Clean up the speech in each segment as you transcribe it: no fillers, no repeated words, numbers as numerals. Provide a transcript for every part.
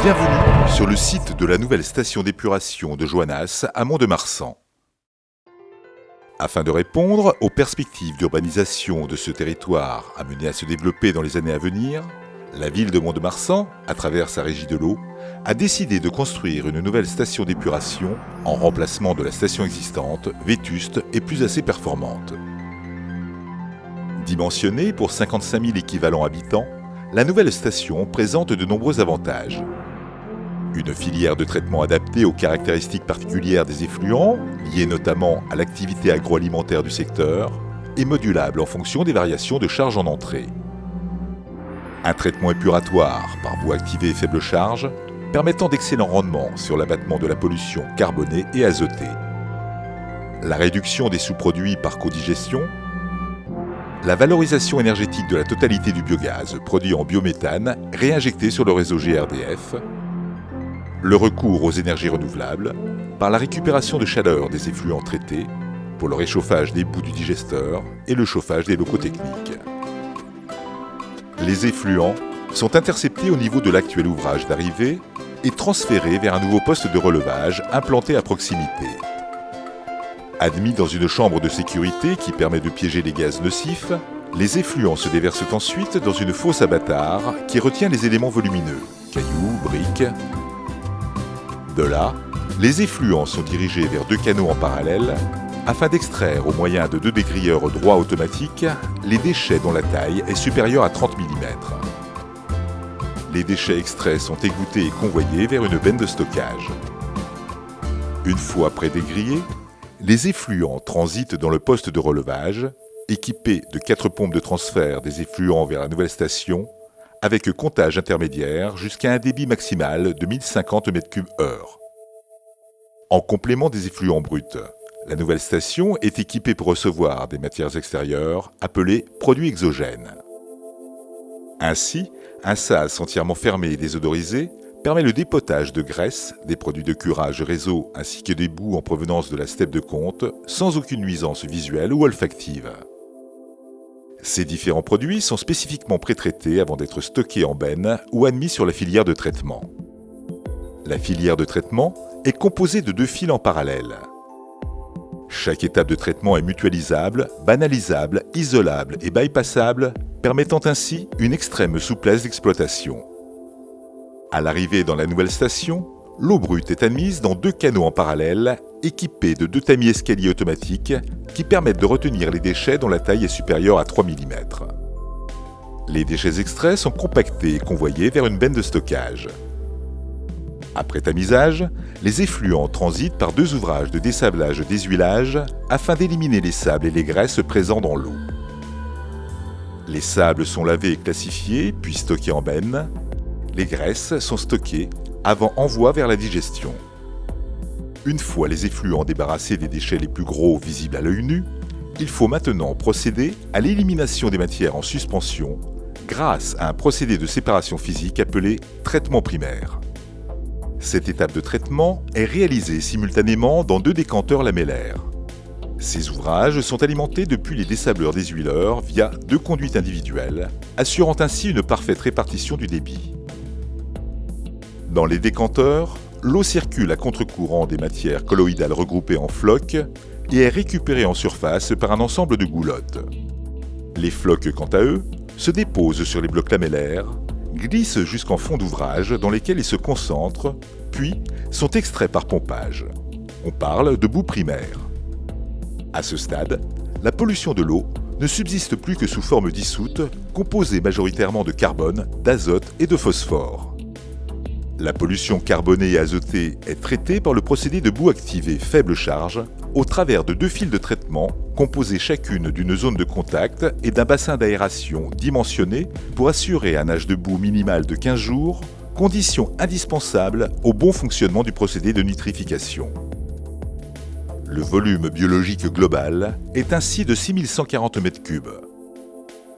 Bienvenue sur le site de la nouvelle station d'épuration de Joannas à Mont-de-Marsan. Afin de répondre aux perspectives d'urbanisation de ce territoire amené à se développer dans les années à venir, la ville de Mont-de-Marsan, à travers sa régie de l'eau, a décidé de construire une nouvelle station d'épuration en remplacement de la station existante, vétuste et plus assez performante. Dimensionnée pour 55 000 équivalents habitants, la nouvelle station présente de nombreux avantages. Une filière de traitement adaptée aux caractéristiques particulières des effluents, liées notamment à l'activité agroalimentaire du secteur, et modulable en fonction des variations de charge en entrée. Un traitement épuratoire par bois activé et faible charge, permettant d'excellents rendements sur l'abattement de la pollution carbonée et azotée. La réduction des sous-produits par codigestion, la valorisation énergétique de la totalité du biogaz produit en biométhane réinjecté sur le réseau GRDF, le recours aux énergies renouvelables par la récupération de chaleur des effluents traités pour le réchauffage des bouts du digesteur et le chauffage des locaux techniques. Les effluents sont interceptés au niveau de l'actuel ouvrage d'arrivée et transférés vers un nouveau poste de relevage implanté à proximité. Admis dans une chambre de sécurité qui permet de piéger les gaz nocifs, les effluents se déversent ensuite dans une fosse à bâtard qui retient les éléments volumineux, cailloux, briques. De là, les effluents sont dirigés vers deux canaux en parallèle afin d'extraire au moyen de deux dégrilleurs droits automatiques les déchets dont la taille est supérieure à 30 mm. Les déchets extraits sont égouttés et convoyés vers une benne de stockage. Une fois pré-dégrillés, les effluents transitent dans le poste de relevage, équipé de 4 pompes de transfert des effluents vers la nouvelle station, avec comptage intermédiaire jusqu'à un débit maximal de 1050 m3/h. En complément des effluents bruts, la nouvelle station est équipée pour recevoir des matières extérieures appelées produits exogènes. Ainsi, un sas entièrement fermé et désodorisé permet le dépotage de graisse, des produits de curage réseau ainsi que des boues en provenance de la steppe de Comte sans aucune nuisance visuelle ou olfactive. Ces différents produits sont spécifiquement pré-traités avant d'être stockés en benne ou admis sur la filière de traitement. La filière de traitement est composée de 2 fils en parallèle. Chaque étape de traitement est mutualisable, banalisable, isolable et bypassable, permettant ainsi une extrême souplesse d'exploitation. À l'arrivée dans la nouvelle station, l'eau brute est admise dans 2 canaux en parallèle, équipés de 2 tamis escaliers automatiques qui permettent de retenir les déchets dont la taille est supérieure à 3 mm. Les déchets extraits sont compactés et convoyés vers une benne de stockage. Après tamisage, les effluents transitent par 2 ouvrages de dessablage-désuilage afin d'éliminer les sables et les graisses présents dans l'eau. Les sables sont lavés et classifiés, puis stockés en benne. Les graisses sont stockées avant envoi vers la digestion. Une fois les effluents débarrassés des déchets les plus gros visibles à l'œil nu, il faut maintenant procéder à l'élimination des matières en suspension grâce à un procédé de séparation physique appelé traitement primaire. Cette étape de traitement est réalisée simultanément dans 2 décanteurs lamellaires. Ces ouvrages sont alimentés depuis les dessableurs-désuileurs via 2 conduites individuelles, assurant ainsi une parfaite répartition du débit. Dans les décanteurs, l'eau circule à contre-courant des matières colloïdales regroupées en flocs et est récupérée en surface par un ensemble de goulottes. Les flocs, quant à eux, se déposent sur les blocs lamellaires, glissent jusqu'en fond d'ouvrage dans lesquels ils se concentrent, puis sont extraits par pompage. On parle de boue primaire. À ce stade, la pollution de l'eau ne subsiste plus que sous forme dissoute, composée majoritairement de carbone, d'azote et de phosphore. La pollution carbonée et azotée est traitée par le procédé de boue activée faible charge au travers de 2 fils de traitement composés chacune d'une zone de contact et d'un bassin d'aération dimensionné pour assurer un âge de boue minimal de 15 jours, condition indispensable au bon fonctionnement du procédé de nitrification. Le volume biologique global est ainsi de 6140 m3.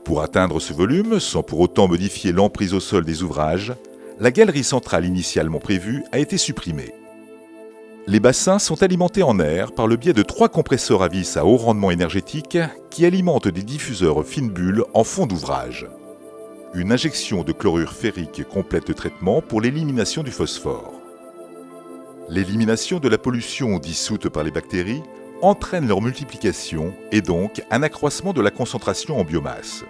Pour atteindre ce volume, sans pour autant modifier l'emprise au sol des ouvrages, la galerie centrale initialement prévue a été supprimée. Les bassins sont alimentés en air par le biais de 3 compresseurs à vis à haut rendement énergétique qui alimentent des diffuseurs fines bulles en fond d'ouvrage. Une injection de chlorure ferrique complète le traitement pour l'élimination du phosphore. L'élimination de la pollution dissoute par les bactéries entraîne leur multiplication et donc un accroissement de la concentration en biomasse.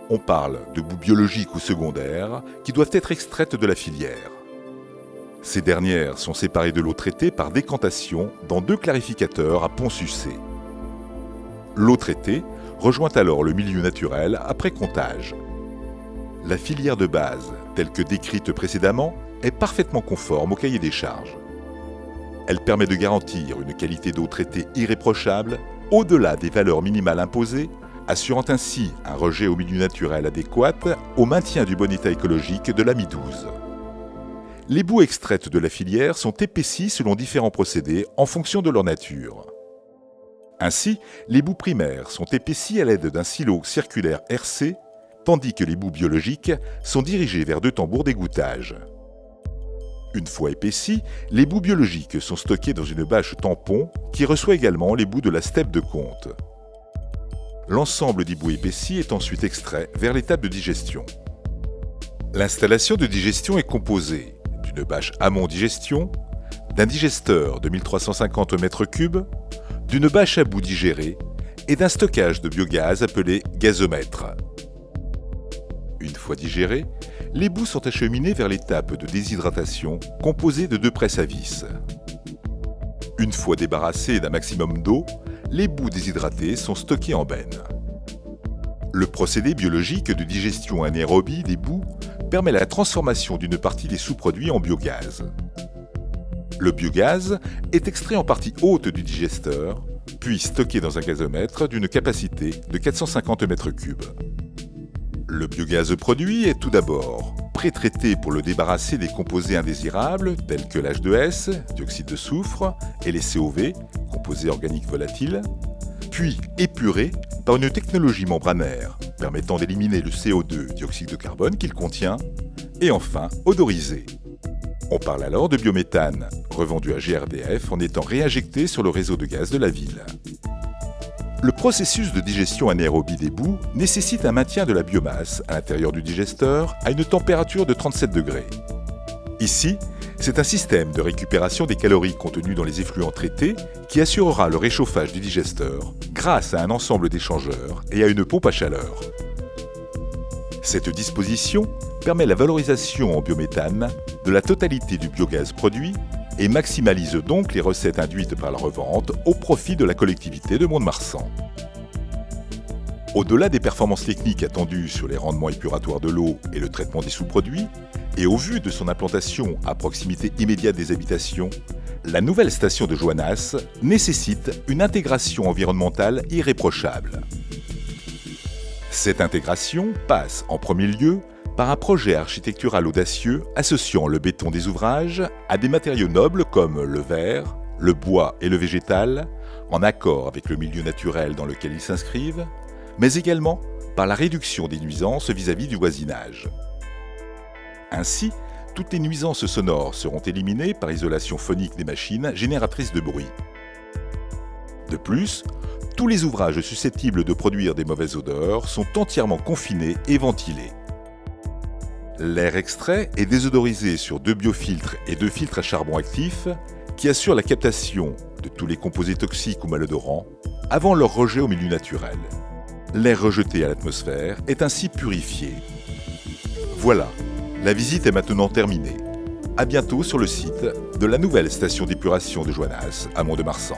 On parle de boues biologiques ou secondaires qui doivent être extraites de la filière. Ces dernières sont séparées de l'eau traitée par décantation dans 2 clarificateurs à pont sucé. L'eau traitée rejoint alors le milieu naturel après comptage. La filière de base, telle que décrite précédemment, est parfaitement conforme au cahier des charges. Elle permet de garantir une qualité d'eau traitée irréprochable au-delà des valeurs minimales imposées, assurant ainsi un rejet au milieu naturel adéquat au maintien du bon état écologique de l'AMI 12. Les boues extraites de la filière sont épaissies selon différents procédés en fonction de leur nature. Ainsi, les boues primaires sont épaissies à l'aide d'un silo circulaire RC, tandis que les boues biologiques sont dirigées vers 2 tambours d'égouttage. Une fois épaissies, les boues biologiques sont stockées dans une bâche tampon qui reçoit également les boues de la steppe de Comte. L'ensemble des boues épaissies est ensuite extrait vers l'étape de digestion. L'installation de digestion est composée d'une bâche amont digestion, d'un digesteur de 1350 m3, d'une bâche à bout digérée et d'un stockage de biogaz appelé gazomètre. Une fois digérées, les boues sont acheminées vers l'étape de déshydratation composée de 2 presses à vis. Une fois débarrassées d'un maximum d'eau, les boues déshydratées sont stockées en benne. Le procédé biologique de digestion anaérobie des boues permet la transformation d'une partie des sous-produits en biogaz. Le biogaz est extrait en partie haute du digesteur, puis stocké dans un gazomètre d'une capacité de 450 m3. Le biogaz produit est tout d'abord pré-traité pour le débarrasser des composés indésirables tels que l'H2S, dioxyde de soufre, et les COV, composés organiques volatiles, puis épuré par une technologie membranaire permettant d'éliminer le CO2, dioxyde de carbone qu'il contient, et enfin odorisé. On parle alors de biométhane, revendu à GRDF en étant réinjecté sur le réseau de gaz de la ville. Le processus de digestion anaérobie des boues nécessite un maintien de la biomasse à l'intérieur du digesteur à une température de 37 degrés. Ici, c'est un système de récupération des calories contenues dans les effluents traités qui assurera le réchauffage du digesteur grâce à un ensemble d'échangeurs et à une pompe à chaleur. Cette disposition permet la valorisation en biométhane de la totalité du biogaz produit et maximalise donc les recettes induites par la revente au profit de la collectivité de Mont-de-Marsan. Au-delà des performances techniques attendues sur les rendements épuratoires de l'eau et le traitement des sous-produits, et au vu de son implantation à proximité immédiate des habitations, la nouvelle station de Joannas nécessite une intégration environnementale irréprochable. Cette intégration passe en premier lieu par un projet architectural audacieux associant le béton des ouvrages à des matériaux nobles comme le verre, le bois et le végétal, en accord avec le milieu naturel dans lequel ils s'inscrivent, mais également par la réduction des nuisances vis-à-vis du voisinage. Ainsi, toutes les nuisances sonores seront éliminées par isolation phonique des machines génératrices de bruit. De plus, tous les ouvrages susceptibles de produire des mauvaises odeurs sont entièrement confinés et ventilés. L'air extrait est désodorisé sur 2 biofiltres et 2 filtres à charbon actif qui assurent la captation de tous les composés toxiques ou malodorants avant leur rejet au milieu naturel. L'air rejeté à l'atmosphère est ainsi purifié. Voilà, la visite est maintenant terminée. À bientôt sur le site de la nouvelle station d'épuration de Joannas à Mont-de-Marsan.